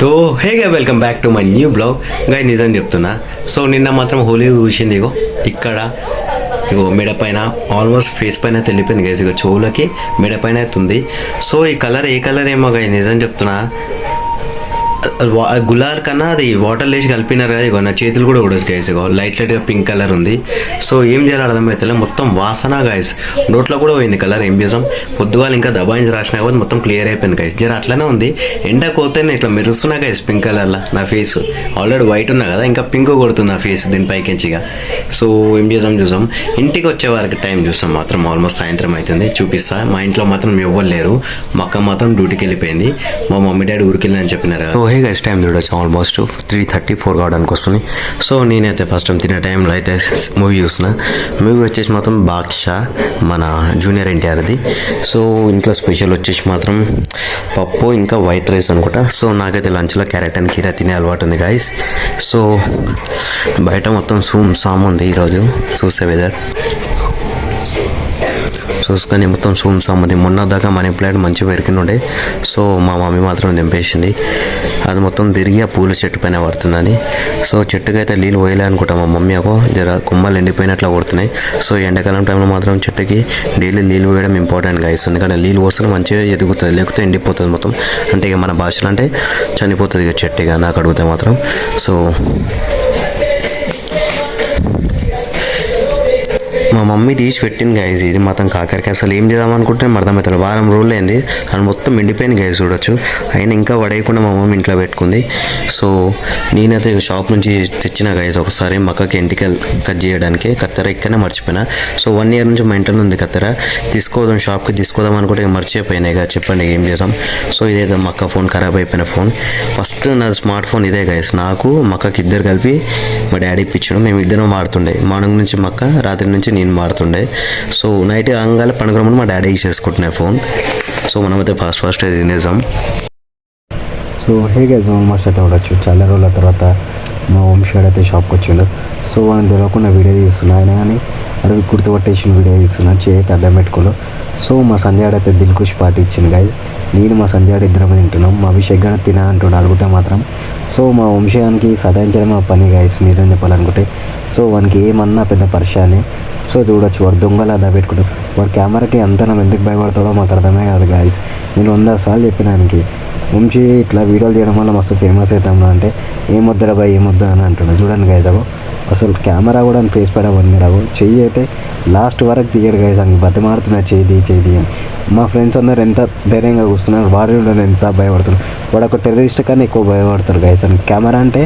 तो హే గా welcome back to my new blog. గాయ నిజం చెప్తున్నా. సో నిన్న మాత్రం హోలీ చూసింది. ఇగో ఇక్కడ ఇగో మెడ పైన ఆల్మోస్ట్ ఫేస్ పైన తెలిపోయింది గైస్. ఇగో చెవులకి మెడ పైన అవుతుంది. సో ఈ కలర్ ఏ కలర్ ఏమో గాయ నిజం చెప్తున్నా. గులాల్ కన్నా అది వాటర్ లేచి కలిపినారు కదా. ఇగో నా చేతులు కూడా కూడా గైస్. ఇగో లైట్గా పింక్ కలర్ ఉంది. సో ఏం చేయాలి అర్థమైతే మొత్తం వాసన గైస్. నోట్లో కూడా పోయింది కలర్. ఏం చేసాం పొద్దుగాలు ఇంకా దబాయించి రాసిన కాబట్టి మొత్తం క్లియర్ అయిపోయింది గైస్. జర అట్లనే ఉంది. ఎండ కోతేనే ఇట్లా మెరుస్తున్నా గైస్ పింక్ కలర్లో నా ఫేస్. ఆల్రెడీ వైట్ ఉన్నా కదా ఇంకా పింక్ కొడుతుంది నా ఫేస్ దీనిపైకించిగా. సో ఏం చూసాం ఇంటికి వచ్చే వారికి టైం చూసాం మాత్రం ఆల్మోస్ట్ సాయంత్రం అవుతుంది. చూపిస్తా. మా ఇంట్లో మాత్రం ఎవ్వరు లేరు. మా అక్క మాత్రం డ్యూటీకి వెళ్ళిపోయింది. మా మమ్మీ డాడీ ఊరికి వెళ్ళని చెప్పినారు కదా. హే గైస్ టైం చూడొచ్చు ఆల్మోస్ట్ 3:34 కావడానికి వస్తుంది. సో నేనైతే ఫస్ట్ టైం తినే టైంలో అయితే మూవీ చూసిన. మూవీ వచ్చేసి మాత్రం బాద్షా మన జూనియర్ ఎన్టీఆర్ది. సో ఇంట్లో స్పెషల్ వచ్చేసి మాత్రం పప్పు ఇంకా వైట్ రైస్ అనుకుంటా. సో నాకైతే లంచ్లో క్యారెట్ అండ్ కీరా తినే అలవాటు ఉంది గైస్. సో బయట మొత్తం సామ్ ఉంది ఈరోజు చూసే వెదర్ చూసుకొని మొత్తం సామ్. మొన్న దాకా మనీ ప్లాంట్ మంచిగా పెరిగినుండే. సో మా మమ్మీ మాత్రం దింపేసింది. అది మొత్తం తిరిగి ఆ పూల చెట్టు పైన పడుతుందని. సో చెట్టుకి అయితే నీళ్ళు పోయలే అనుకుంటా మా మమ్మీ. ఒక జర కొమ్మలు ఎండిపోయినట్లు కొడుతున్నాయి. సో ఎండాకాలం టైంలో మాత్రం చెట్టుకి డైలీ నీళ్ళు పోయడం ఇంపార్టెంట్ గైస్. ఎందుకంటే నీళ్ళు పోస్తే మంచిగా ఎదుగుతుంది, లేకపోతే ఎండిపోతుంది మొత్తం. అంటే ఇక మన భాషలో అంటే చనిపోతుంది ఇక చెట్టు. ఇక నాకు అడిగితే మాత్రం. సో మా మమ్మీ తీసి పెట్టింది గైజ్. ఇది మొత్తం కాకరకాయ. అసలు ఏం చేద్దాం అనుకుంటే అర్థమవుతుంది. వారం రోజులు అయింది అది మొత్తం ఎండిపోయింది గైజ్ చూడొచ్చు. అయినా ఇంకా పడేయకుండా మా మమ్మీ ఇంట్లో పెట్టుకుంది. సో నేనైతే షాప్ నుంచి తెచ్చిన గైజ్ ఒకసారి మక్కకి ఎంటికలు కట్ చేయడానికి కత్తెర ఇక్కడనే మర్చిపోయినా. సో 1 year నుంచి మా ఇంట్లో ఉంది కత్తెర. తీసుకోదాం షాప్కి తీసుకోదాం అనుకుంటే మర్చిపోయినాయి కదా. చెప్పండి ఏం చేద్దాం. సో ఇదేదో మక్క ఫోన్ ఖరాబ్ అయిపోయిన ఫోన్. ఫస్ట్ నా స్మార్ట్ ఫోన్ ఇదే గైజ్. నాకు మక్కకి ఇద్దరు కలిపి మా డాడీ ఇప్పించడం. మేము ఇద్దరం మారుతుండే. మార్నింగ్ నుంచి మక్క, రాత్రి నుంచి నేను మారుతుండే. సో నైట్ అంగాల పండుగ మా డాడీ చేసుకుంటున్నాయి ఫోన్. సో మనమైతే ఫాస్ట్ అయితే తినేసాం. సో హే గైస్ ఆల్మోస్ట్ అయితే ఉండొచ్చు చాలా రోజుల తర్వాత మా వంశాడు అయితే షాప్కి వచ్చిండు. సో వాళ్ళని తెలియకుండా వీడియో తీస్తున్నా. ఆయన కానీ అరవి గుర్తుపట్టేసిన వీడియో తీస్తున్నా. చేతి అడ్డం పెట్టుకోలు. సో మా సంధ్యాడు అయితే దిల్కుష్ పార్టీ ఇచ్చింది గాయస్. నేను మా సంధ్యాడు ఇద్దరం తింటున్నాం. మా అభిషేక్ గానే తినా అంటున్నాడు అడిగితే మాత్రం. సో మా వంశానికి సదాయించడం ఆ పని గాయస్ నిజం చెప్పాలనుకుంటే. సో వానికి ఏమన్నా పెద్ద పరిశానే. సో చూడొచ్చు వాడు దొంగలా అదా పెట్టుకుంటాడు. వాడు కెమెరాకి అంతా మనం ఎందుకు భయపడతాడో మాకు అర్థమే కాదు గాయస్. నేను 100 సార్లు చెప్పినానికి వంశీ ఇట్లా వీడియోలు చేయడం వల్ల మస్తు ఫేమస్ అవుతాం అంటే ఏమొద్దురా బాయ్ ఏమొద్దు అని అంటున్నాడు. చూడండి గైజ్ అగో అసలు కెమెరా కూడా అని ఫేస్ పడవన్నాడు. చెయ్యి అయితే లాస్ట్ వరకు తీయడు గైజ్. అని బతిమాడుతున్నా చేయి అని. మా ఫ్రెండ్స్ అందరు ఎంత ధైర్యంగా కూర్చున్నారు. వాడు ఎంత భయపడుతున్నారు. వాడు ఒక టెర్రరిస్ట్ కన్నా ఎక్కువ భయపడతారు గైజ్. అని కెమెరా అంటే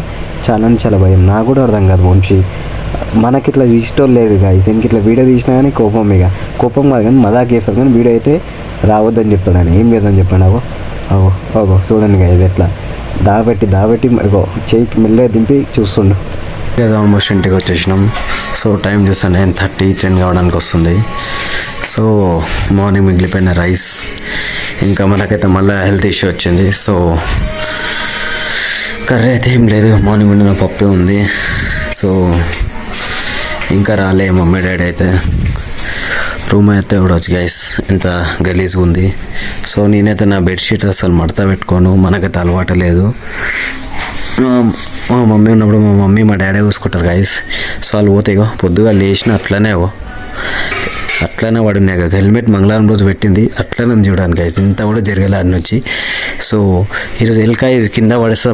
చాలా భయం. నాకు కూడా అర్థం కాదు వంశీ మనకి ఇట్లా ఇష్టం లేదు గాయస్. ఇంక ఇట్లా వీడియో తీసినా కానీ కోపం కాదు కానీ మజాక్ చేస్తారు. కానీ వీడియో అయితే రావద్దని చెప్తాడు. ఆయన ఏం చేద్దని చెప్పాను. అగో చూడండి గాయస్ ఎట్లా దాబెట్టి ఇగో చేయికి మెల్లగా దింపి చూస్తుండు. ఆల్మోస్ట్ ఇంటికి వచ్చేసినాం. సో టైం చూస్తే 9:30 10 కావడానికి వస్తుంది. సో మార్నింగ్ మిగిలిపోయిన రైస్ ఇంకా మనకైతే మళ్ళీ హెల్త్ ఇష్యూ వచ్చింది. సో కర్రీ అయితే ఏం లేదు. మార్నింగ్ వండిన పప్పే ఉంది. సో ఇంకా రాలే మమ్మీ డాడీ అయితే. రూమ్ అయితే కూడా వచ్చి గైస్ ఎంత గలీజ్గా ఉంది. సో నేనైతే నా బెడ్షీట్స్ అసలు మడత పెట్టుకోను. మనకైతే అలవాటు లేదు. మా మమ్మీ ఉన్నప్పుడు మా మమ్మీ మా డాడీ చూసుకుంటారు గైస్. సో వాళ్ళు పోతే పొద్దుగా లేచిన అట్లనే వాడున్నాయి కదా. హెల్మెట్ మంగళవారం రోజు పెట్టింది అట్లనే చూడడానికి అయితే ఇంత కూడా జరగలే ఆడి నుంచి. సో ఈరోజు ఎల్కాయ కింద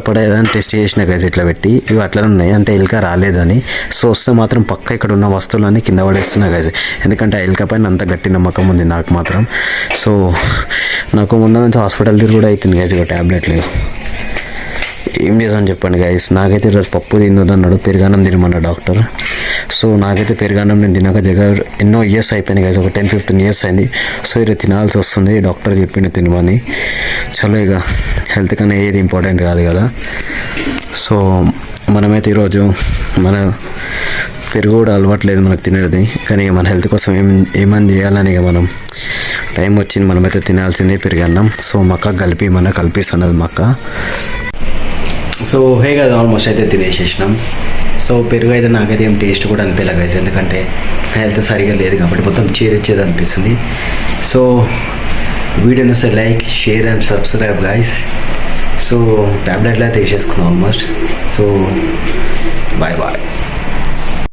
పడేదని టెస్ట్ చేసిన గైస్ ఇట్లా పెట్టి. ఇవి అట్లనే ఉన్నాయి అంటే ఎల్కా రాలేదని. సో వస్తే మాత్రం పక్క ఇక్కడ ఉన్న వస్తువులన్నీ కింద పడేస్తున్నా గైస్. ఎందుకంటే ఆ ఎల్క పైన అంత గట్టి నమ్మకం ఉంది నాకు మాత్రం. సో నాకు ముందు నుంచి హాస్పిటల్ తిరిగి కూడా అవుతుంది గైస్. ఇక ట్యాబ్లెట్లు ఏం చేసామని చెప్పండి గైస్. నాకైతే ఈరోజు పప్పు తినొద్దన్నాడు. పెరుగన్నం తినమన్నాడు డాక్టర్. సో నాకైతే పెరుగన్నం నేను తినక ఎన్నో ఇయర్స్ అయిపోయింది గైస్. ఒక 10-15 years అయింది. సో ఈరోజు తినాల్సి వస్తుంది. డాక్టర్ చెప్పిండు తినమని. చలో ఇక హెల్త్ కన్నా ఏది ఇంపార్టెంట్ కాదు కదా. సో మనమైతే ఈరోజు మన పెరుగు కూడా అలవాట్లేదు మనకు తినేది. కానీ మన హెల్త్ కోసం ఏమని చేయాలని ఇక మనం టైం వచ్చింది. మనమైతే తినాల్సిందే పెరుగన్నం. సో మక్క కలిపిస్తున్నది మక్క. సో హే కదా ఆల్మోస్ట్ అయితే తినేసేసినాం. సో పెరుగు అయితే నాకైతే ఏం టేస్ట్ కూడా అనిపించలే గైస్. ఎందుకంటే హెల్త్ సరిగా లేదు కాబట్టి మొత్తం చేదు అనిపిస్తుంది. సో వీడియోని వస్తే like share and subscribe guys. So ట్యాబ్లెట్లు అయితే వేసేసుకున్నాం ఆల్మోస్ట్. So bye bye.